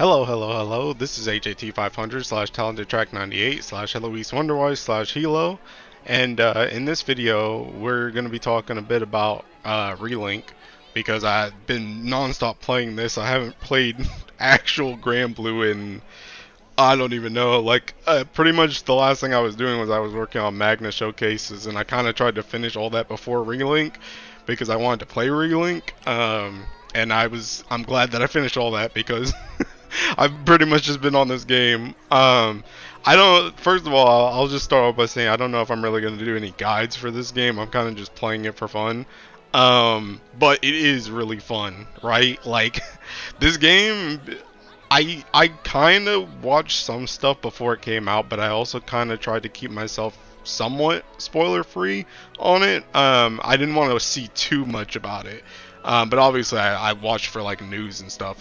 Hello. This is AJT500 slash TalentedTrack98 slash Eloise Wonderwise slash Hilo. And in this video, we're going to be talking a bit about Relink because I've been non-stop playing this. I haven't played actual Granblue in, I don't even know, like pretty much the last thing I was doing was I was working on Magna showcases, and I kind of tried to finish all that before Relink because I wanted to play Relink. And I'm glad that I finished all that because I've pretty much just been on this game. I don't. First of all, I'll just start off by saying I don't know if I'm really going to do any guides for this game. I'm kind of just playing it for fun. But it is really fun, right? Like this game, I kind of watched some stuff before it came out, but I also kind of tried to keep myself somewhat spoiler free on it. I didn't want to see too much about it. But obviously I watched for like news and stuff.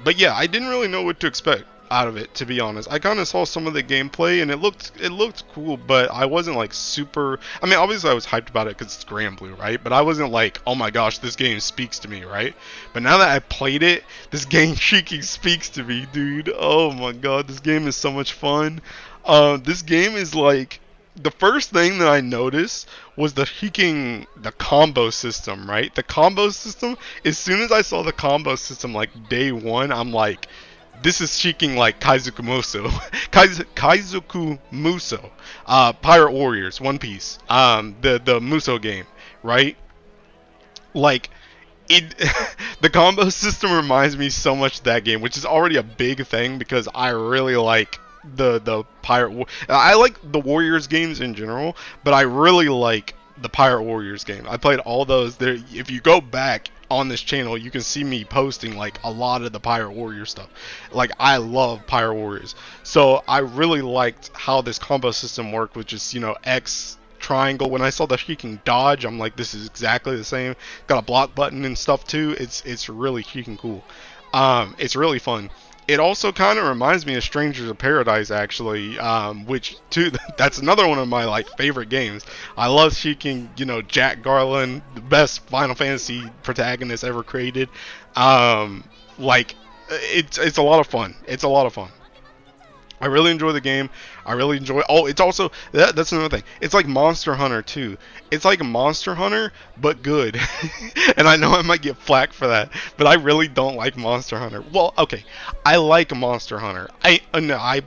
But yeah, I didn't really know what to expect out of it, to be honest. I kind of saw some of the gameplay and it looked cool, but I wasn't like super. I mean, obviously I was hyped about it because it's Granblue, right? But I wasn't like, oh my gosh, this game speaks to me, right? But now that I played it, this game freaking speaks to me, dude. Oh my god, this game is so much fun. This game is like, the first thing that I noticed was the combo system, right? The combo system, as soon as I saw the combo system like day one, I'm like, this is speaking like Kaizoku Muso. Kaizoku Muso. Pirate Warriors, One Piece. The Muso game, right? Like, it the combo system reminds me so much of that game, which is already a big thing because I really like the I like the Warriors games in general, but I really like the Pirate Warriors game. I played all those. There, if you go back on this channel, you can see me posting like a lot of the Pirate Warrior stuff. Like, I love Pirate Warriors, so I really liked how this combo system worked, which is, you know, X triangle. When I saw the freaking dodge, I'm like, this is exactly the same. Got a block button and stuff too. It's really freaking cool. It's really fun. It also kind of reminds me of Strangers of Paradise, actually, which too, that's another one of my like favorite games. I love seeking, you know, Jack Garland, the best Final Fantasy protagonist ever created. Like, it's a lot of fun. It's a lot of fun. I really enjoy the game. I really enjoy. Oh, it's also that's another thing. It's like Monster Hunter too. It's like Monster Hunter but good. And I know I might get flack for that, but I really don't like Monster Hunter. Well, okay, I like Monster Hunter. No, I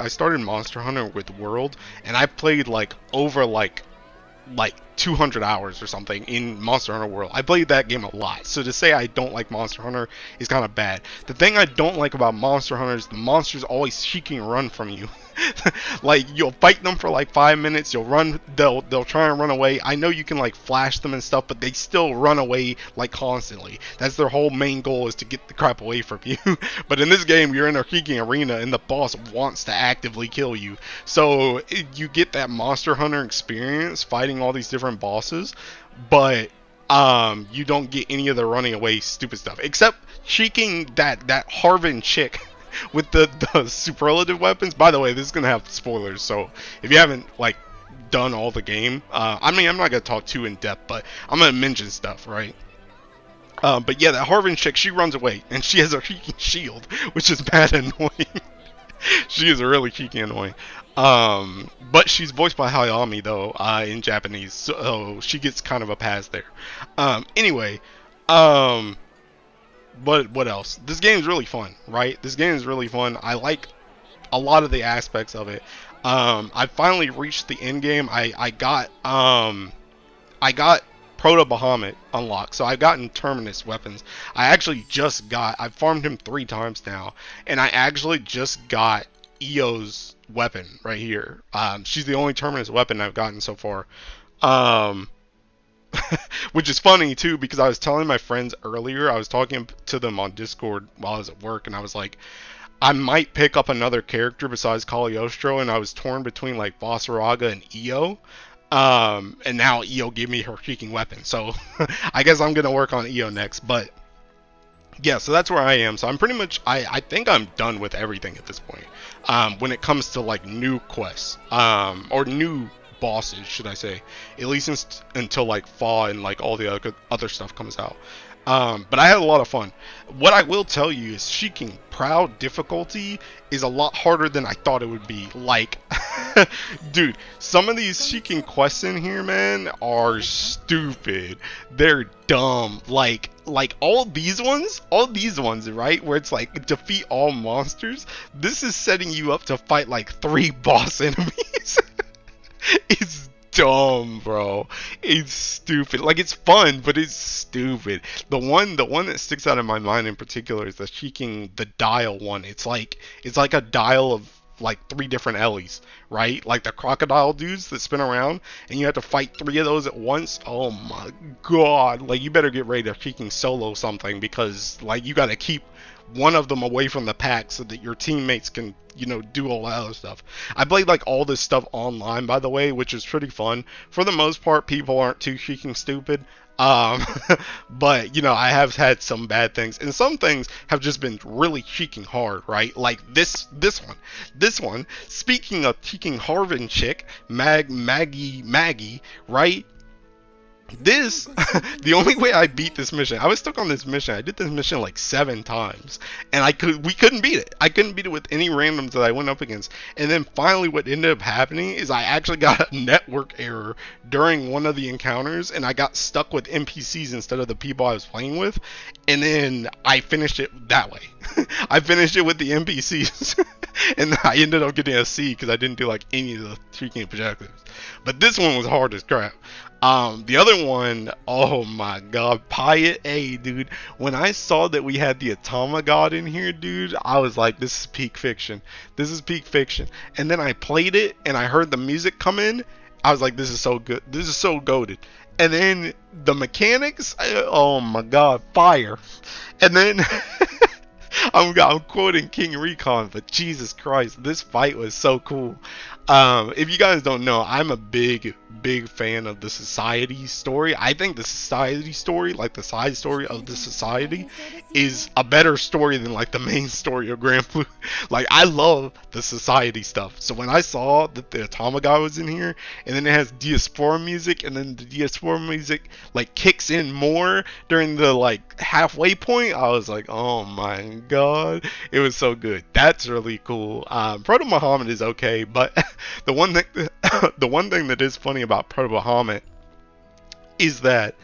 started Monster Hunter with World, and I played like over like 200 hours or something in Monster Hunter World. I played that game a lot, so to say I don't like Monster Hunter is kind of bad. The thing I don't like about Monster Hunter is the monsters always seeking run from you. Like, you'll fight them for like 5 minutes, you'll run, they'll try and run away. I know you can like flash them and stuff, but they still run away like constantly. That's their whole main goal, is to get the crap away from you. But in this game, you're in a freaking arena and the boss wants to actively kill you. So you get that Monster Hunter experience fighting all these different bosses, but you don't get any of the running away stupid stuff, except seeking that Harvin chick with the superlative weapons. By the way, this is gonna have spoilers, so if you haven't like done all the game, I mean, I'm not gonna talk too in depth, but I'm gonna mention stuff, right? But yeah, that Harvin chick, she runs away and she has a freaking shield, which is bad annoying. She is really cheeky annoying. But she's voiced by Hayami though, in Japanese, so she gets kind of a pass there. Anyway, but what else? This game is really fun, right? This game is really fun. I like a lot of the aspects of it. I finally reached the end game. I got Proto Bahamut unlocked, so I've gotten Terminus weapons. I farmed him 3 times now, and I actually just got Eo's weapon right here. She's the only Terminus weapon I've gotten so far. Which is funny too, because I was telling my friends earlier, I was talking to them on Discord while I was at work, and I was like, I might pick up another character besides Cagliostro, and I was torn between like Vasaraga and Io. And now Io gave me her freaking weapon, so I guess I'm gonna work on Io next. But yeah, so that's where I am. So I'm pretty much, I think I'm done with everything at this point. When it comes to like new quests, or new bosses, should I say, at least until like fall and like all the other stuff comes out. But I had a lot of fun. What I will tell you is Seeking Proud difficulty is a lot harder than I thought it would be. Like, dude, some of these Seeking quests in here, man, are stupid. They're dumb. Like all these ones, right? Where it's like defeat all monsters. This is setting you up to fight like 3 boss enemies. It's dumb, bro. It's stupid. Like, it's fun, but it's stupid. The one that sticks out in my mind in particular is the dial one. It's like a dial of like 3 different Ellies, right? Like the crocodile dudes that spin around, and you have to fight 3 of those at once. Oh my god! Like, you better get ready to freaking solo something, because like you got to keep one of them away from the pack so that your teammates can, do all that other stuff. I played like all this stuff online, by the way, which is pretty fun. For the most part, people aren't too freaking stupid. Um, but I have had some bad things, and some things have just been really cheeking hard, right? Like this one. Speaking of cheeking Harvin chick, Maggie, right? This, the only way I beat this mission, I was stuck on this mission. I did this mission like 7 times, and we couldn't beat it. I couldn't beat it with any randoms that I went up against. And then finally, what ended up happening is I actually got a network error during one of the encounters, and I got stuck with NPCs instead of the people I was playing with. And then I finished it that way. I finished it with the NPCs, and I ended up getting a C because I didn't do like any of the freaking objectives. But this one was hard as crap. The other one, oh my god, Piet A, dude. When I saw that we had the Atoma God in here, dude, I was like, this is peak fiction. This is peak fiction. And then I played it, and I heard the music come in. I was like, this is so good. This is so goated. And then the mechanics, oh my god, fire. And then I'm quoting King Recon, but Jesus Christ, this fight was so cool. If you guys don't know, I'm a big fan of the Society story. I think the Society story, like the side story of the Society, is a better story than like the main story of Granblue. Like, I love the Society stuff. So when I saw that the Atoma guy was in here, and then it has Diaspora music, and then the Diaspora music like kicks in more during the like halfway point, I was like, oh my god, it was so good. That's really cool. Proto Muhammad is okay, but the one thing that is funny about Proto Muhammad is that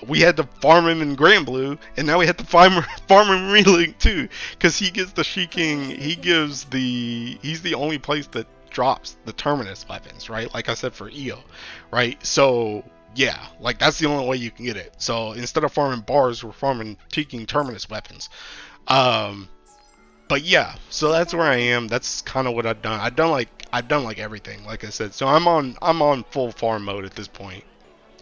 we had to farm him in Granblue, and now we have to farm him in Relink too, because he gets the Sheking. He's the only place that drops the Terminus weapons, right? Like I said, for EO, right? So yeah, like that's the only way you can get it. So instead of farming bars, we're farming Sheking Terminus weapons. But yeah, so that's where I am. That's kind of what I've done. I've done like everything, like I said. So I'm on full farm mode at this point.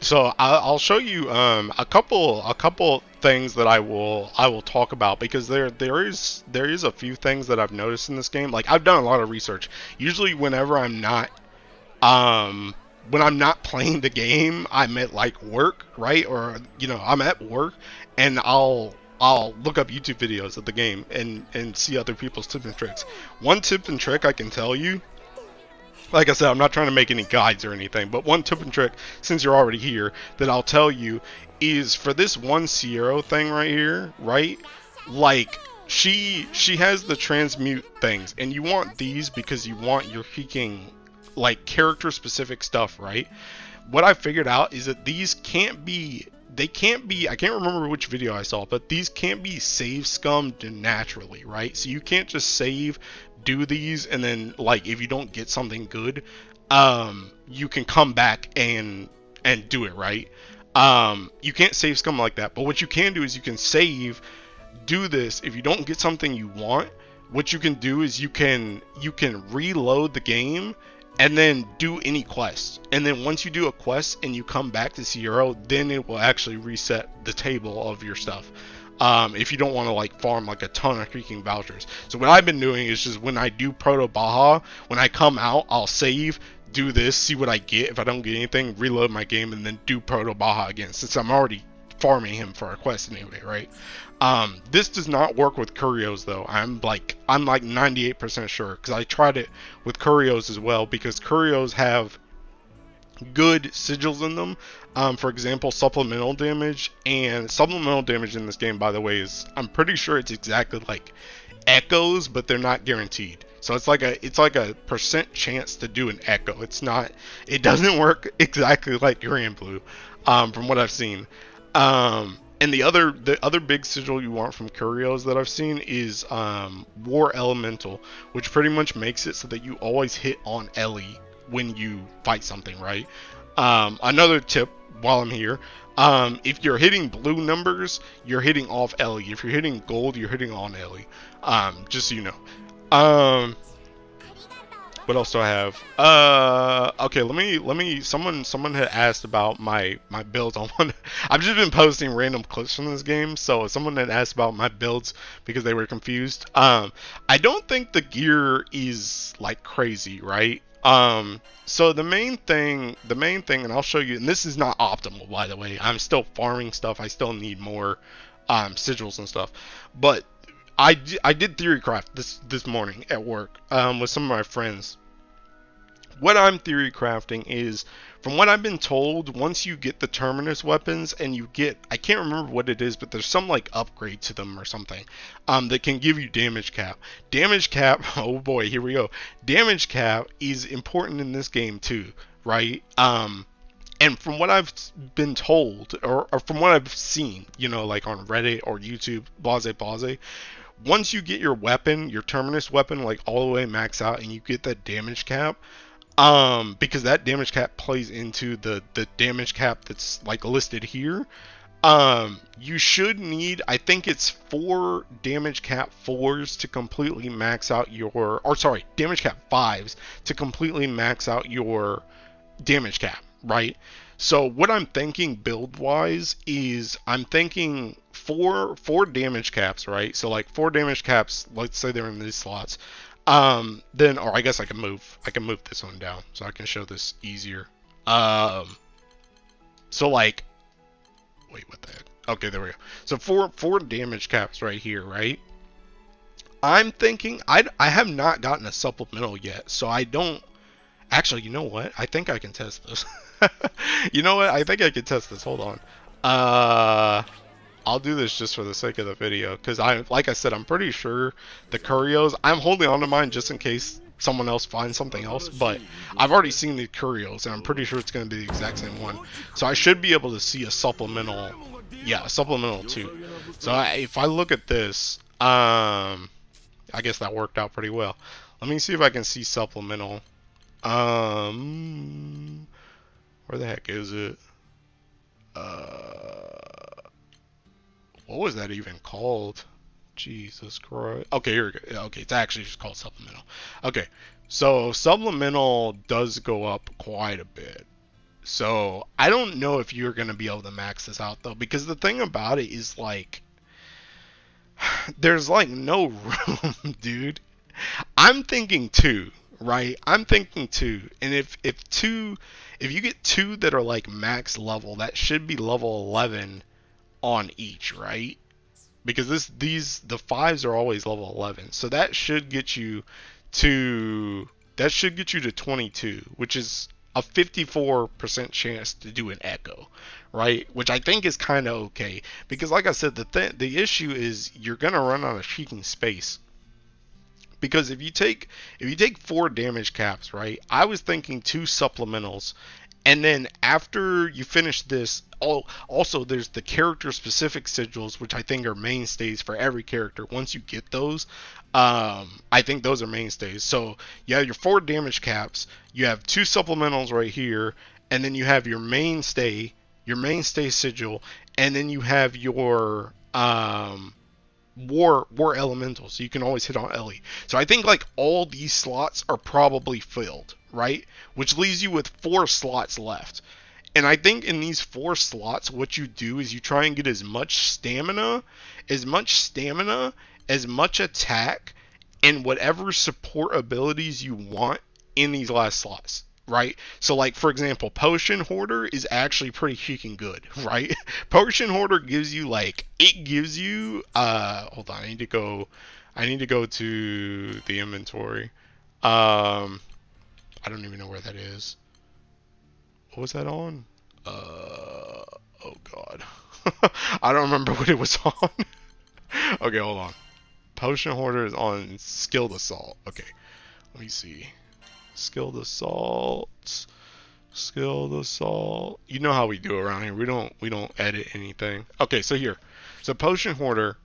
So I'll show you a couple things that I will talk about, because there is a few things that I've noticed in this game. Like, I've done a lot of research. Usually whenever I'm not playing the game, I'm at like work, right? Or I'm at work, and I'll look up YouTube videos of the game and see other people's tips and tricks. One tip and trick I can tell you, like I said, I'm not trying to make any guides or anything, but one tip and trick, since you're already here, that I'll tell you is for this one Sierra thing right here, right? Like, she has the transmute things, and you want these because you want your freaking like character specific stuff, right? What I figured out is that these can't be, I can't remember which video I saw, but these can't be save scummed naturally, right? So you can't just save, do these, and then like if you don't get something good, you can come back and do it, right? You can't save scum like that, but what you can do is you can save, do this. If you don't get something you want, what you can do is you can reload the game and then do any quest. And then once you do a quest and you come back to Sierra, then it will actually reset the table of your stuff. If you don't want to like farm like a ton of freaking vouchers. So what I've been doing is just when I do Proto Baja, when I come out, I'll save, do this, see what I get. If I don't get anything, reload my game and then do Proto Baja again, since I'm already farming him for a quest anyway, right? This does not work with Curios though. I'm like 98% sure, because I tried it with Curios as well, because Curios have good sigils in them. For example, supplemental damage. And supplemental damage in this game, by the way, is, I'm pretty sure it's exactly like echoes, but they're not guaranteed. So it's like a percent chance to do an echo. It's not, it doesn't work exactly like Granblue, from what I've seen. And the other big sigil you want from Curios that I've seen is War Elemental, which pretty much makes it so that you always hit on Ellie when you fight something, right? Another tip while I'm here, if you're hitting blue numbers, you're hitting off Ellie. If you're hitting gold, you're hitting on Ellie. Just so you know. What else do I have? Okay, let me. Someone had asked about my builds. I've just been posting random clips from this game, so someone had asked about my builds because they were confused. I don't think the gear is like crazy, right? So the main thing, and I'll show you, and this is not optimal, by the way. I'm still farming stuff. I still need more sigils and stuff, but I did theory craft this morning at work with some of my friends. What I'm theory crafting is, from what I've been told, once you get the terminus weapons and you get, I can't remember what it is, but there's some like upgrade to them or something that can give you damage cap. Damage cap, oh boy, here we go. Damage cap is important in this game too, right? And from what I've been told, or from what I've seen, you know, like on Reddit or YouTube, blase, once you get your weapon, your terminus weapon, like all the way max out, and you get that damage cap, because that damage cap plays into the damage cap that's like listed here. You should need, I think it's 4 damage cap 4s to completely max out your, or sorry, damage cap 5s to completely max out your damage cap, right? So what I'm thinking build wise is I'm thinking four damage caps, right? So like 4 damage caps, let's say they're in these slots. Then, or I guess I can move this one down so I can show this easier. So like, wait, what the heck? Okay, there we go. So four damage caps right here, right? I'm thinking I have not gotten a supplemental yet, so I don't. Actually, you know what? I think I can test this. You know what? I think I can test this. Hold on. I'll do this just for the sake of the video, because like I said, I'm pretty sure the Curios, I'm holding on to mine just in case someone else finds something else, but I've already seen the Curios, and I'm pretty sure it's going to be the exact same one. So I should be able to see a supplemental, yeah, a supplemental too. So if I look at this, I guess that worked out pretty well. Let me see if I can see supplemental. Where the heck is it? What was that even called? Jesus Christ. Okay, here we go. Okay, it's actually just called supplemental. Okay, so supplemental does go up quite a bit. So I don't know if you're going to be able to max this out though, because the thing about it is like, there's like no room, dude. I'm thinking 2, right? I'm thinking 2. And if you get 2 that are like max level, that should be level 11 on each, right? Because the 5s are always level 11. So that should get you to 22, which is a 54% chance to do an echo, right? Which I think is kind of okay, because like I said, the issue is you're going to run out of sheeting space. Because if you take 4 damage caps, right? I was thinking 2 supplementals, and then after you finish this, also there's the character specific sigils, which I think are mainstays for every character. Once you get those, I think those are mainstays. So you have your 4 damage caps, you have 2 supplementals right here, and then you have your mainstay sigil, and then you have your war elemental, so you can always hit on Ellie. So I think like all these slots are probably filled, right? Which leaves you with 4 slots left. And I think in these 4 slots, what you do is you try and get as much stamina, as much attack, and whatever support abilities you want in these last slots, right? So like, for example, Potion Hoarder is actually pretty freaking good, right? Potion Hoarder gives you like, it gives you, hold on, I need to go to the inventory. I don't even know where that is. What was that on? Oh god. I don't remember what it was on. Okay, hold on. Potion Hoarder is on Skilled Assault. Okay, let me see. Skilled Assault. Skilled Assault. You know how we do around here. We don't edit anything. Okay, so here. So Potion Hoarder.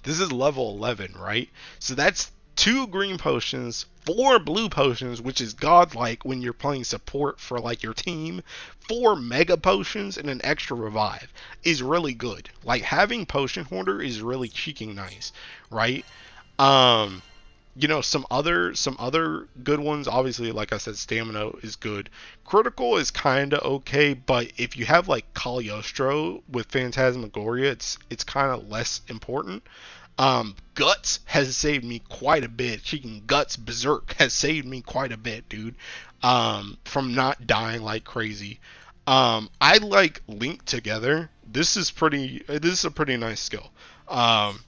This is level 11, right? So that's 2 green potions, 4 blue potions, which is godlike when you're playing support for like your team. 4 mega potions and an extra revive is really good. Like having Potion Hoarder is really cheeking nice, right? Um, you know, some other good ones, obviously, like I said, stamina is good. Critical is kind of okay, but if you have like Cagliostro with Phantasmagoria, it's kind of less important. Guts has saved me quite a bit. Chicken Guts Berserk has saved me quite a bit, dude. From not dying like crazy. I like Link Together. This is a pretty nice skill. Um,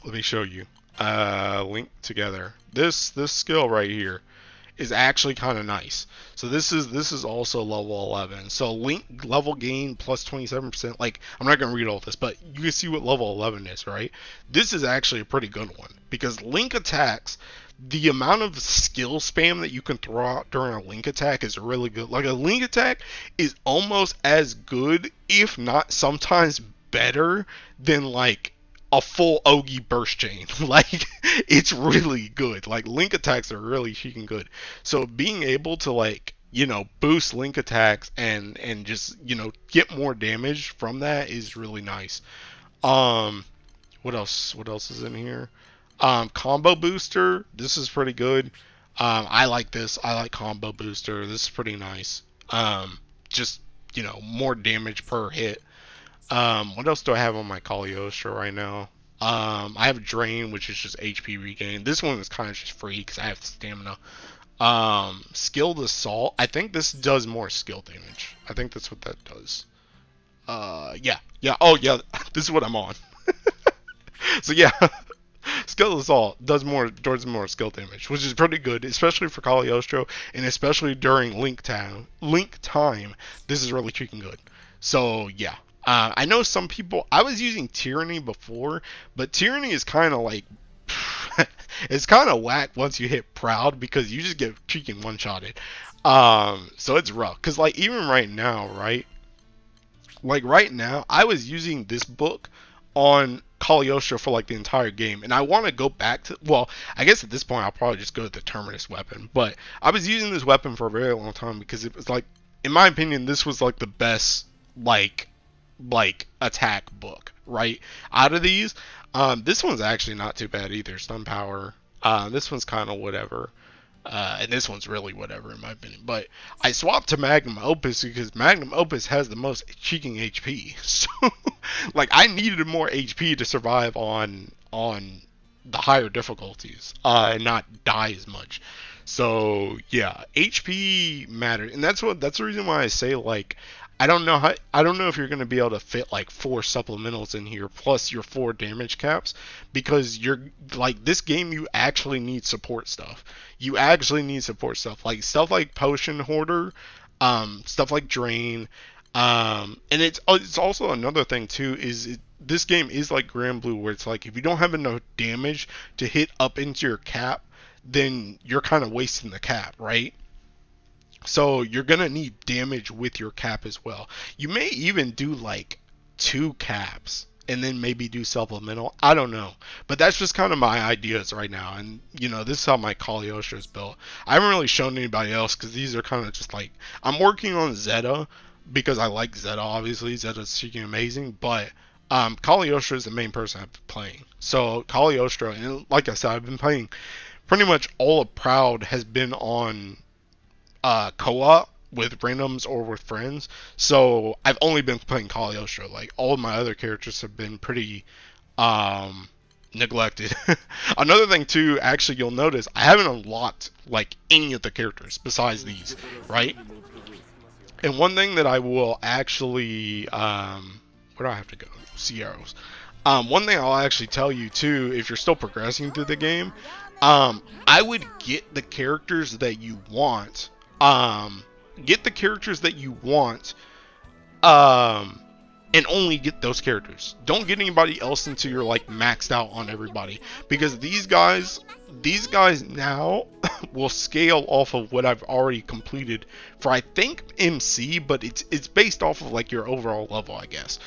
Let me show you. Link Together. This skill right here is actually kind of nice. So this is also level 11. So Link level gain plus 27%. Like, I'm not gonna read all this, but you can see what level 11 is, right? This is actually a pretty good one because Link attacks. The amount of skill spam that you can throw out during a Link attack is really good. Like, a Link attack is almost as good, if not sometimes better, than like a full Ogi burst chain. Like, it's really good. Like, Link attacks are really freaking good. So being able to, like, you know, boost Link attacks and just, you know, get more damage from that is really nice. Um what else is in here? Combo booster. This is pretty good. I like this. I like combo booster. This is pretty nice. Just, you know, more damage per hit. What else do I have on my Cagliostro right now? I have Drain, which is just HP regain. This one is kind of just free because I have stamina. Skilled Assault. I think this does more skill damage. I think that's what that does. Yeah. Oh, yeah. This is what I'm on. So yeah, Skilled Assault does more skill damage, which is pretty good, especially for Cagliostro, and especially during Link time. Link time, this is really freaking good. So yeah, I know some people. I was using Tyranny before, but Tyranny is kind of like it's kind of whack once you hit Proud because you just get freaking one-shotted. So it's rough. Cause like even right now, right? Like right now, I was using this book on Cagliostro for like the entire game, and I want to go back to. Well, I guess at this point I'll probably just go to the Terminus weapon, but I was using this weapon for a very long time because it was like, in my opinion, this was like the best like attack book right out of these. This one's actually not too bad either. Stun power. This one's kind of whatever. And this one's really whatever in my opinion. But I swapped to Magnum Opus because Magnum Opus has the most cheeking HP. So, like, I needed more HP to survive on the higher difficulties and not die as much. So yeah, HP mattered, and that's the reason why I say, like, I don't know if you're going to be able to fit like 4 supplementals in here plus your 4 damage caps, because you're like, this game you actually need support stuff. You actually need support stuff like Potion Hoarder, stuff like Drain, and it's also another thing too this game is like Granblue, where it's like if you don't have enough damage to hit up into your cap, then you're kind of wasting the cap, right? So you're gonna need damage with your cap as well. You may even do like 2 caps and then maybe do supplemental. I don't know, but that's just kind of my ideas right now. And you know, this is how my Cagliostro is built. I haven't really shown anybody else because these are kind of just like, I'm working on Zeta because I like Zeta. Obviously, Zeta's freaking amazing, but Cagliostro is the main person I've been playing. So Cagliostro, and like I said, I've been playing pretty much all of Proud has been on co-op with randoms or with friends. So I've only been playing Cagliostro. Like, all of my other characters have been pretty neglected. Another thing too, actually, you'll notice I haven't unlocked like any of the characters besides these, right? And one thing that I will actually where do I have to go? Sierras. One thing I'll actually tell you too, if you're still progressing through the game, I would get the characters that you want get the characters that you want, um, and only get those characters. Don't get anybody else until you're like maxed out on everybody, because these guys now will scale off of what I've already completed for, I think, MC, but it's based off of like your overall level, I guess.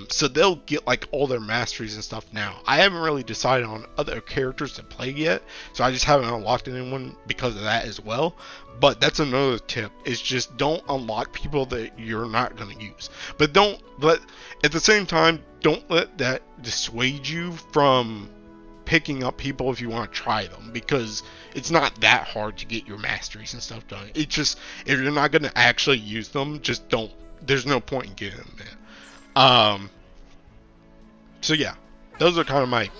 So they'll get like all their masteries and stuff now. I haven't really decided on other characters to play yet, so I just haven't unlocked anyone because of that as well. But that's another tip, is just don't unlock people that you're not going to use. But at the same time, don't let that dissuade you from picking up people if you want to try them, because it's not that hard to get your masteries and stuff done. It's just, if you're not going to actually use them, just don't, there's no point in getting them, man. So yeah, those are kind of my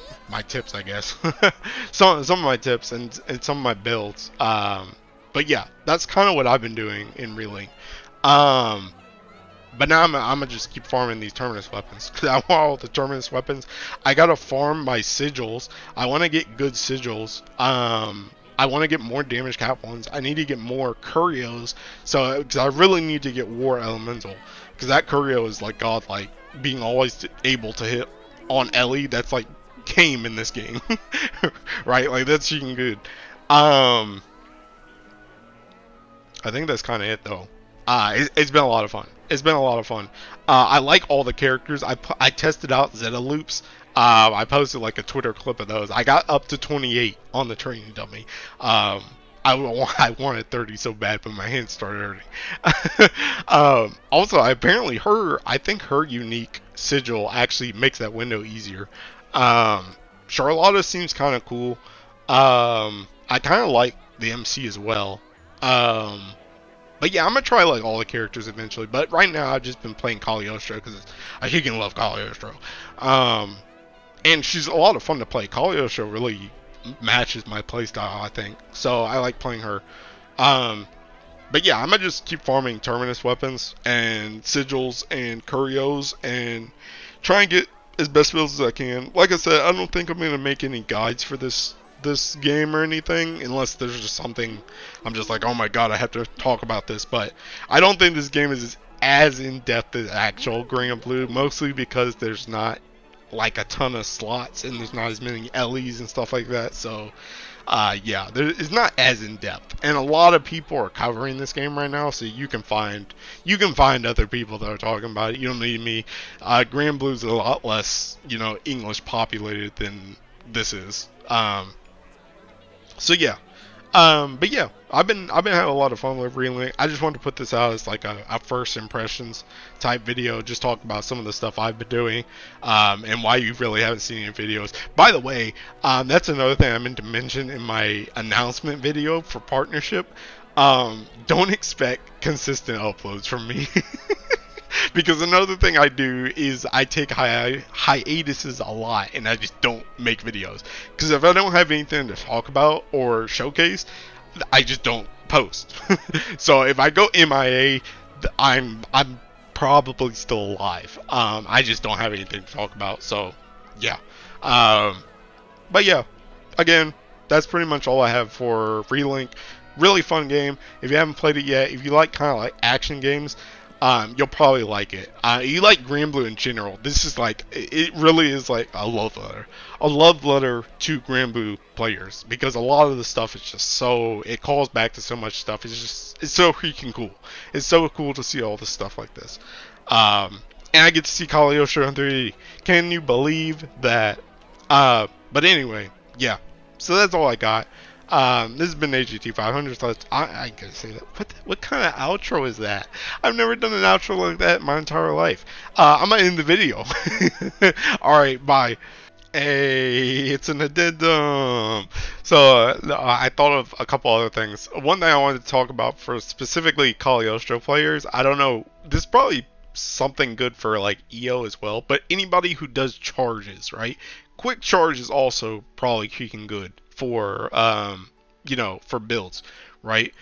tips, I guess. some of my tips and some of my builds. But yeah, that's kind of what I've been doing in Relink. But now I'm gonna just keep farming these terminus weapons, because I want all the terminus weapons. I gotta farm my sigils. I want to get good sigils. I want to get more damage cap ones. I need to get more Curios, so because I really need to get War Elemental, because that Curio is like godlike, being always able to hit on Ellie. That's like game in this game, right? Like that's freaking good. I think that's kind of it though. It's been a lot of fun. It's been a lot of fun. I like all the characters. I tested out Zeta loops. I posted like a Twitter clip of those. I got up to 28 on the training dummy. I wanted 30 so bad, but my hands started hurting. Also, I think her unique sigil actually makes that window easier. Charlotta seems kind of cool. I kind of like the MC as well. But yeah, I'm gonna try like all the characters eventually. But right now, I've just been playing Cagliostro because I freaking love Cagliostro. And she's a lot of fun to play. Cagliostro really matches my playstyle, I think. So I like playing her. But yeah, I'm gonna just keep farming terminus weapons and sigils and curios and try and get as best builds as I can. Like I said, I don't think I'm gonna make any guides for this game or anything, unless there's just something I'm just like, oh my god, I have to talk about this. But I don't think this game is as in-depth as actual Granblue, mostly because there's not like a ton of slots and there's not as many LEs and stuff like that. So yeah, it's not as in-depth, and a lot of people are covering this game right now, so you can find other people that are talking about it. You don't need me. Granblue's a lot less, English populated than this is. So yeah, but yeah, I've been having a lot of fun with Relink. I just wanted to put this out as like a first impressions type video, just talk about some of the stuff I've been doing, and why you really haven't seen any videos. By the way, that's another thing I meant to mention in my announcement video for partnership. Don't expect consistent uploads from me. Because another thing I do is I take hiatuses a lot, and I just don't make videos. Because if I don't have anything to talk about or showcase, I just don't post. So if I go MIA, I'm probably still alive. I just don't have anything to talk about. So yeah. But yeah, again, that's pretty much all I have for Relink. Really fun game. If you haven't played it yet, if you like kind of like action games, you'll probably like it. You like Granblue in general. This is like, it really is like a love letter to Granblue players, because a lot of the stuff is just so, it calls back to so much stuff. It's so freaking cool. It's so cool to see all this stuff like this. And I get to see Cagliostro in 3D. Can you believe that? But anyway, yeah. So that's all I got. This has been AGT 500. So I gotta say that. What kind of outro is that? I've never done an outro like that in my entire life. I'm gonna end the video. Alright, bye. Hey, it's an addendum. So I thought of a couple other things. One thing I wanted to talk about for specifically Cagliostro players. I don't know. This is probably something good for like EO as well. But anybody who does charges, right? Quick charge is also probably freaking good for for builds, right?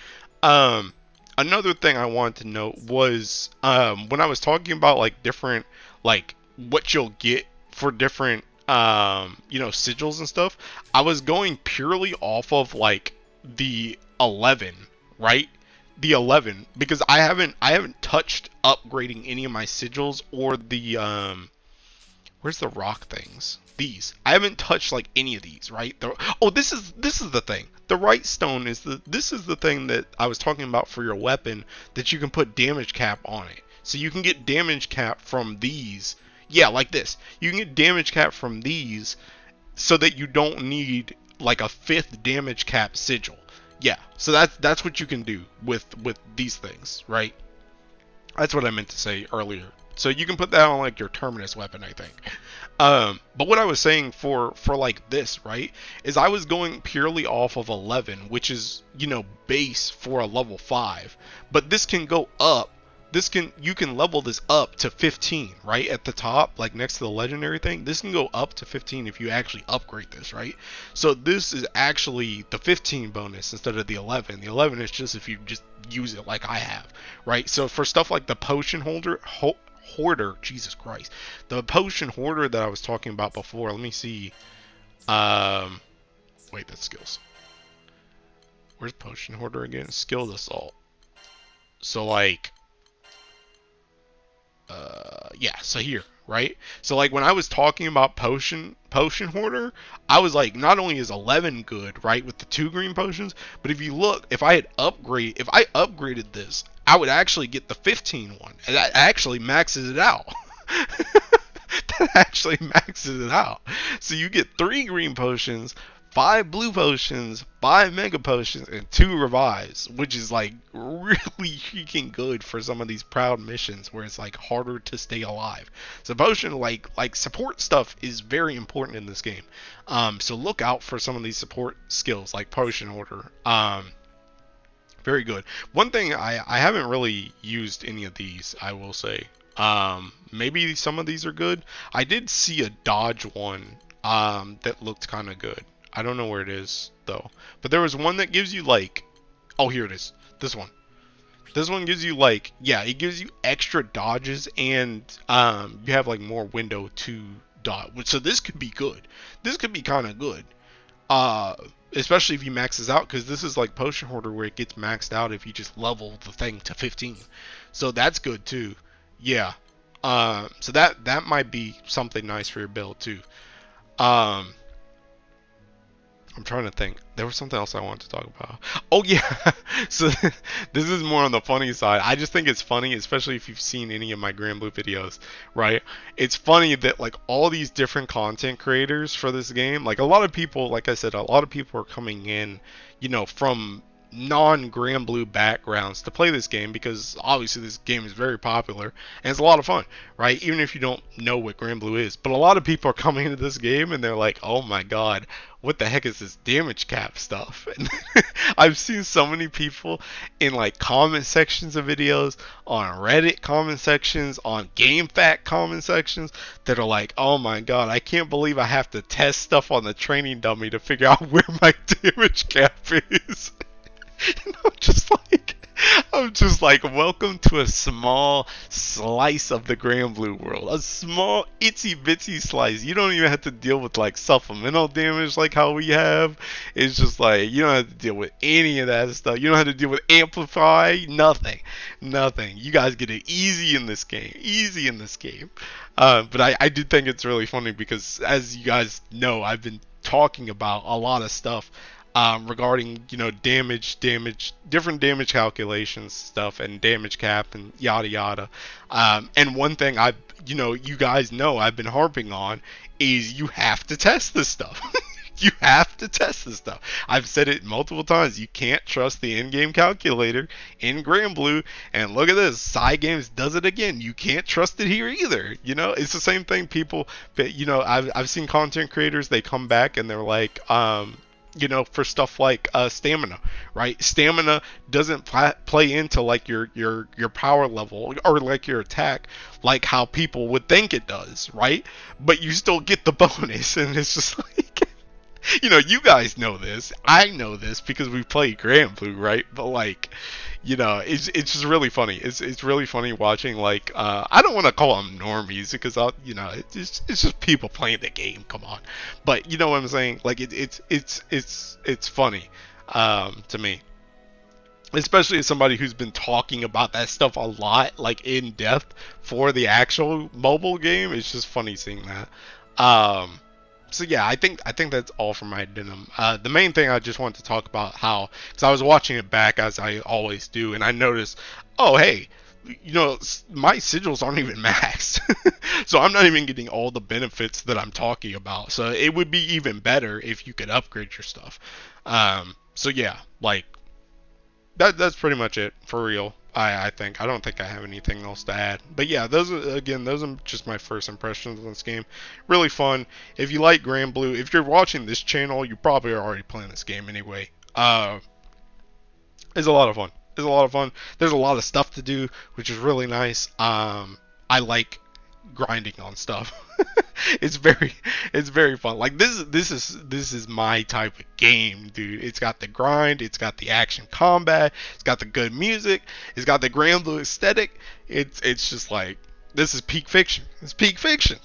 Another thing I wanted to note was when I was talking about like different, like what you'll get for different sigils and stuff, I was going purely off of like the 11, right? the 11, because I haven't touched upgrading any of my sigils or the where's the rock things? These. I haven't touched like any of these, right? Oh, this is the thing. The right stone is this is the thing that I was talking about for your weapon, that you can put damage cap on it. So you can get damage cap from these. Yeah, like this. You can get damage cap from these so that you don't need like a 5th damage cap sigil. Yeah. So that's what you can do with these things, right? That's what I meant to say earlier. So you can put that on like your terminus weapon, I think. But what I was saying for like this, right, is I was going purely off of 11, which is, you know, base for a level 5. But this can go up. You can level this up to 15, right, at the top, like next to the legendary thing. This can go up to 15 if you actually upgrade this, right? So this is actually the 15 bonus instead of the 11. The 11 is just if you just use it like I have, right? So for stuff like the potion hoarder, Jesus Christ, the potion hoarder that I was talking about before. Let me see. Wait, that's skills. Where's potion hoarder again? Skilled assault. So like, yeah. So here, right? So like when I was talking about potion hoarder, I was like, not only is 11 good, right, with the 2 green potions, but if you look, if I upgraded this, I would actually get the 15 one, and that actually maxes it out. That actually maxes it out. So you get 3 green potions, 5 blue potions, 5 mega potions, and 2 revives, which is like really freaking good for some of these proud missions where it's like harder to stay alive. So potion, like support stuff is very important in this game. So look out for some of these support skills like potion order. Very good. One thing, I haven't really used any of these, I will say. Maybe some of these are good. I did see a dodge one that looked kind of good. I don't know where it is though, but there was one that gives you like, oh, here it is. This one gives you like, yeah, it gives you extra dodges, and you have like more window to dodge. So this could be good. This could be kind of good. Especially if he maxes out, because this is like potion hoarder where it gets maxed out if you just level the thing to 15. So that's good too. Yeah. So that might be something nice for your build too. I'm trying to think. There was something else I wanted to talk about. Oh yeah. So this is more on the funny side. I just think it's funny, especially if you've seen any of my Granblue videos, right? It's funny that like all these different content creators for this game, like a lot of people, like I said, a lot of people are coming in, you know, from non-Granblue backgrounds to play this game, because obviously this game is very popular and it's a lot of fun, right? Even if you don't know what Granblue is. But a lot of people are coming into this game and they're like, oh my god, what the heck is this damage cap stuff? And I've seen so many people in like comment sections of videos, on Reddit comment sections, on GameFAQ comment sections, that are like, oh my god, I can't believe I have to test stuff on the training dummy to figure out where my damage cap is. And I'm just like, welcome to a small slice of the Granblue world. A small, itsy bitsy slice. You don't even have to deal with like supplemental damage like how we have. It's just like, you don't have to deal with any of that stuff. You don't have to deal with amplify, nothing. Nothing. You guys get it easy in this game. Easy in this game. But I do think it's really funny because, as you guys know, I've been talking about a lot of stuff regarding, you know, different damage calculations stuff, and damage cap and yada yada. And one thing you guys know I've been harping on is you have to test this stuff. You have to test this stuff. I've said it multiple times. You can't trust the in-game calculator in Granblue, and look at this. Cygames does it again. You can't trust it here either. You know, it's the same thing. People, you know, I've seen content creators. They come back and they're like, you know, for stuff like stamina, right? Stamina doesn't play into like your power level or like your attack like how people would think it does, right? But you still get the bonus, and it's just like, you know, you guys know this. I know this because we play Granblue, right? But like, you know, it's just really funny. It's really funny watching like I don't want to call them normies because you know, it's just people playing the game. Come on, but you know what I'm saying? Like it's funny to me. especially as somebody who's been talking about that stuff a lot, like in depth for the actual mobile game. It's just funny seeing that. Um, so yeah, I think that's all for my addendum. The main thing I just wanted to talk about how, because I was watching it back as I always do, and I noticed, oh hey, my sigils aren't even maxed, so I'm not even getting all the benefits that I'm talking about. So it would be even better if you could upgrade your stuff. So yeah, like that's pretty much it for real. I think I don't think I have anything else to add. But yeah, those are just my first impressions on this game. Really fun. If you like Granblue, if you're watching this channel, you probably are already playing this game anyway. It's a lot of fun. It's a lot of fun. There's a lot of stuff to do, which is really nice. I like grinding on stuff. it's very it's very fun. Like this is my type of game, dude. It's got the grind, it's got the action combat, it's got the good music, it's got the Granblue aesthetic. It's just like this is peak fiction. It's peak fiction.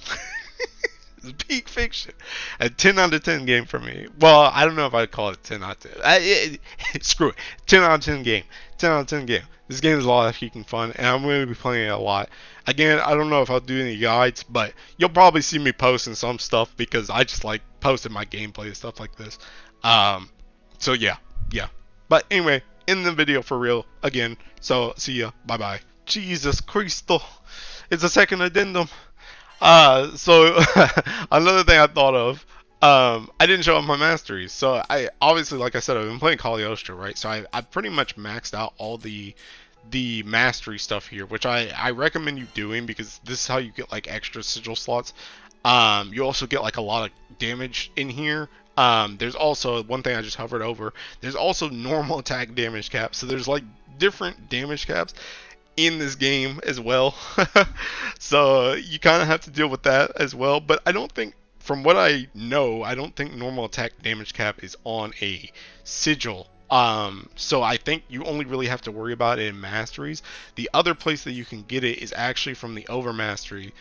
It's peak fiction. A 10 out of 10 game for me. Well, I don't know if I'd call it 10 out of 10. Screw it. 10 out of 10 game. 10 out of 10 game. This game is a lot of freaking fun, and I'm going to be playing it a lot. Again, I don't know if I'll do any guides, but you'll probably see me posting some stuff because I just like posting my gameplay and stuff like this. So yeah, yeah. But anyway, in the video for real again. So see ya. Bye bye. Jesus Christo. It's a second addendum. So another thing I thought of, I didn't show off my masteries. So I obviously, like I said, I've been playing Cagliostro, right? So I pretty much maxed out all the mastery stuff here, which I recommend you doing because this is how you get like extra sigil slots. You also get like a lot of damage in here. There's also one thing I just hovered over. There's also normal attack damage caps. So there's like different damage caps in this game as well. So you kind of have to deal with that as well. But I don't think, from what I know, I don't think normal attack damage cap is on a sigil. So I think you only really have to worry about it in masteries. The other place that you can get it is actually from the overmastery.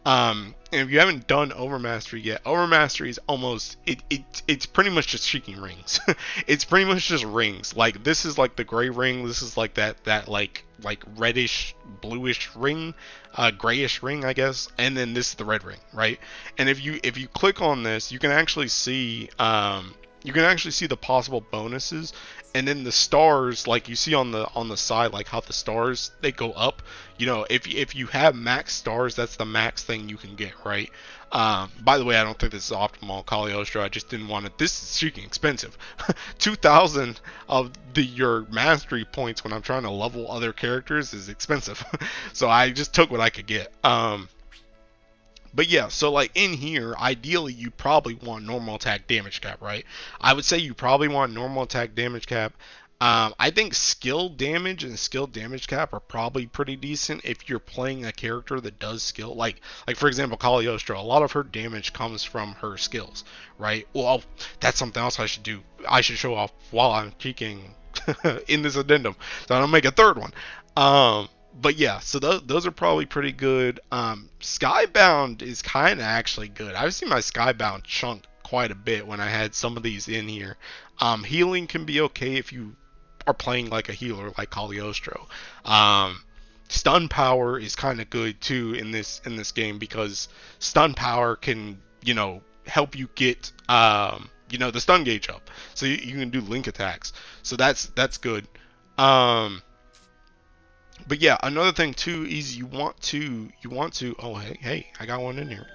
And if you haven't done overmastery yet, overmastery is almost it's pretty much just seeking rings. It's pretty much just rings. Like this is like the gray ring. This is like that like reddish bluish ring, grayish ring, I guess. And then this is the red ring, right? And if you click on this, you can actually see the possible bonuses, and then the stars, like you see on the side, like how the stars they go up. You know, if you have max stars, that's the max thing you can get, right? By the way, I don't think this is optimal Cagliostro. I just didn't want it. This is freaking expensive. 2,000 of your mastery points when I'm trying to level other characters is expensive. So I just took what I could get. But yeah, so like in here, ideally you probably want normal attack damage cap, right? I would say you probably want normal attack damage cap. I think skill damage and skill damage cap are probably pretty decent if you're playing a character that does skill. Like for example, Cagliostro, a lot of her damage comes from her skills, right? Well, that's something else I should do. I should show off while I'm peeking in this addendum, so I don't make a third one. But yeah, so those are probably pretty good. Skybound is kind of actually good. I've seen my Skybound chunk quite a bit when I had some of these in here. Healing can be okay if you are playing like a healer like Cagliostro. Stun power is kind of good too in this game because stun power can, help you get the stun gauge up, so you can do link attacks. So that's good. But yeah, another thing too is you want to oh hey, I got one in here.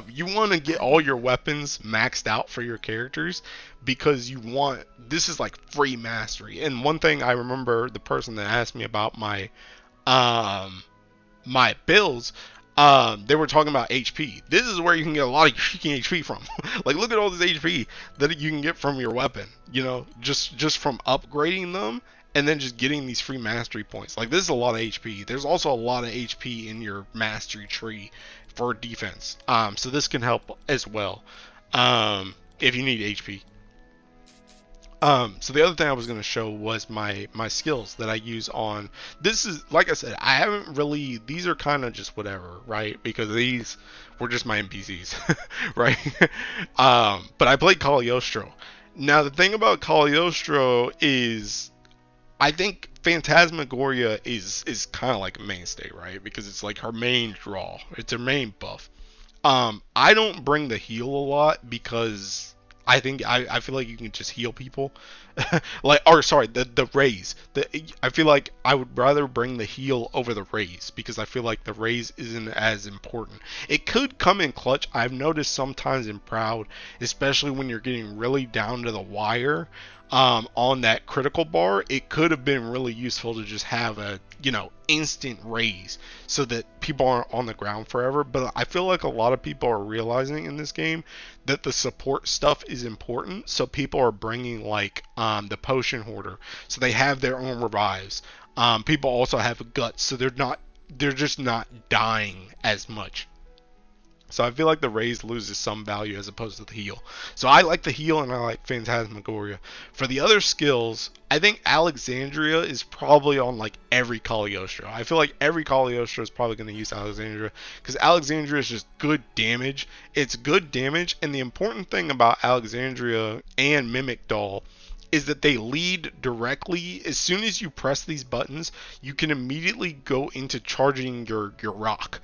You want to get all your weapons maxed out for your characters because this is like free mastery. And one thing I remember, the person that asked me about my my builds, they were talking about HP. This is where you can get a lot of freaking HP from. Like look at all this HP that you can get from your weapon, just from upgrading them. And then just getting these free mastery points. Like this is a lot of HP. There's also a lot of HP in your mastery tree for defense. So this can help as well. If you need HP. So the other thing I was going to show was my skills that I use on. This is, like I said, I haven't really, these are kind of just whatever, right? Because these were just my NPCs, right? But I played Cagliostro. Now the thing about Cagliostro is, I think Phantasmagoria is kind of like a mainstay, right? Because it's like her main draw. It's her main buff. I don't bring the heal a lot because I feel like you can just heal people, like, or sorry, the raise. I feel like I would rather bring the heal over the raise because I feel like the raise isn't as important. It could come in clutch. I've noticed sometimes in Proud, especially when you're getting really down to the wire. On that critical bar, it could have been really useful to just have a, instant raise so that people aren't on the ground forever. But I feel like a lot of people are realizing in this game that the support stuff is important, so people are bringing like the potion hoarder, so they have their own revives. People also have guts, so they're just not dying as much. So I feel like the raise loses some value as opposed to the heal. So I like the heal and I like Phantasmagoria. For the other skills, I think Alexandria is probably on like every Cagliostro. I feel like every Cagliostro is probably going to use Alexandria because Alexandria is just good damage. It's good damage, and the important thing about Alexandria and Mimic Doll is that they lead directly. As soon as you press these buttons, you can immediately go into charging your rock.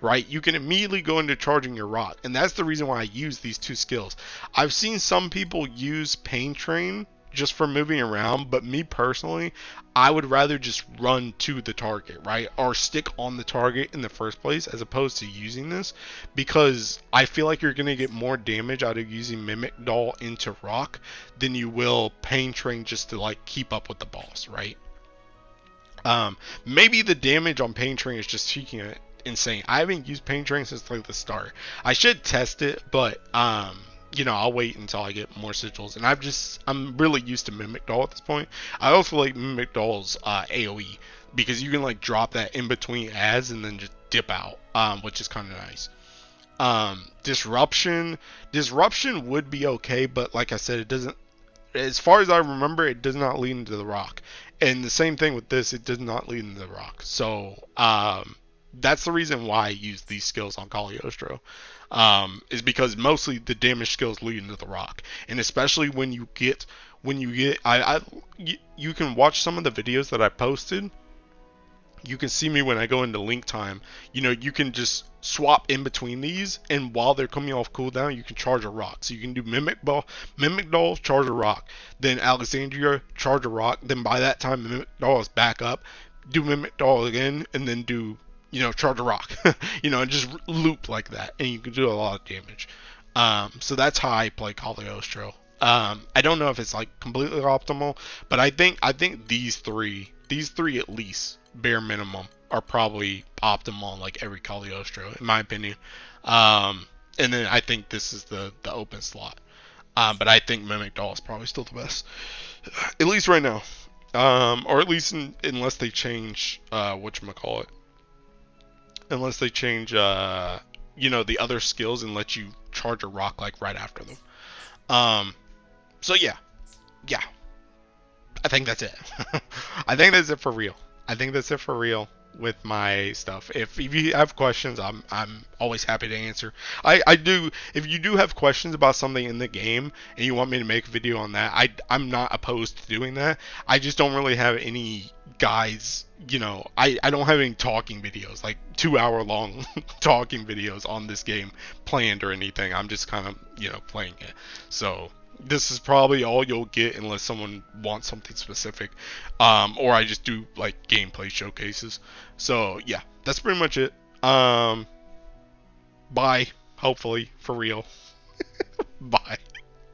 Right? You can immediately go into charging your rock, and that's the reason why I use these two skills. I've seen some people use Pain Train just for moving around, but me personally, I would rather just run to the target, right? Or stick on the target in the first place as opposed to using this, because I feel like you're going to get more damage out of using Mimic Doll into rock than you will Pain Train just to like keep up with the boss, right? Maybe the damage on Pain Train is just cheeking it insane. I haven't used Pain Train since like the start. I should test it, but I'll wait until I get more sigils. And I'm really used to Mimic Doll at this point. I also like Mimic Doll's AoE because you can like drop that in between ads and then just dip out, which is kind of nice. Disruption would be okay, but like I said, it doesn't. As far as I remember, it does not lead into the rock. And the same thing with this, it does not lead into the rock. So that's the reason why I use these skills on Cagliostro. Is because mostly the damage skills lead into the rock, and especially when you get you can watch some of the videos that I posted. You can see me when I go into link time. You can just swap in between these, and while they're coming off cooldown, you can charge a rock. So you can do Mimic Doll, charge a rock, then Alexandria, charge a rock. Then by that time, Mimic Doll is back up. Do Mimic Doll again, and then do charge a rock. And just loop like that, and you can do a lot of damage. So that's how I play Cagliostro. I don't know if it's like completely optimal, but I think these three at least, bare minimum, are probably optimal on like every Cagliostro, in my opinion. And then I think this is the open slot. But I think Mimic Doll is probably still the best, at least right now. Or at least unless they change whatchamacallit. Unless they change the other skills and let you charge a rock like right after them. So yeah. I think that's it. I think that's it for real. I think that's it for real with my stuff. If you have questions, I'm always happy to answer. I do. If you do have questions about something in the game and you want me to make a video on that, I'm not opposed to doing that. I just don't really have any guides. I don't have any talking videos, like 2-hour long talking videos on this game planned or anything. I'm just kind of playing it. So this is probably all you'll get unless someone wants something specific, or I just do like gameplay showcases. So yeah, that's pretty much it. Bye, hopefully, for real. Bye.